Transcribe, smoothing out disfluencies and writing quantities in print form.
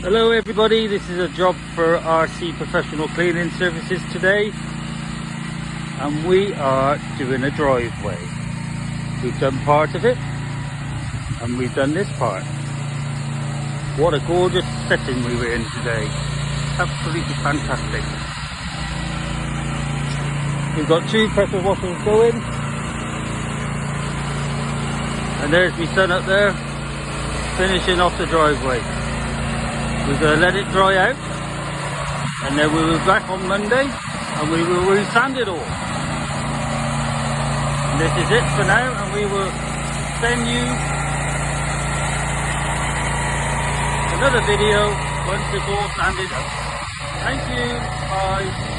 Hello everybody, this is a job for RC Professional Cleaning Services today, and we are doing a driveway. We've done part of it and we've done this part. What a gorgeous setting we were in today, absolutely fantastic. We've got 2 pressure washers going, and there's my son up there finishing off the driveway. We're going to let it dry out, and then we will be back on Monday and we will re-sand it all. And this is it for now, and we will send you another video once it's all sanded up. Thank you, bye.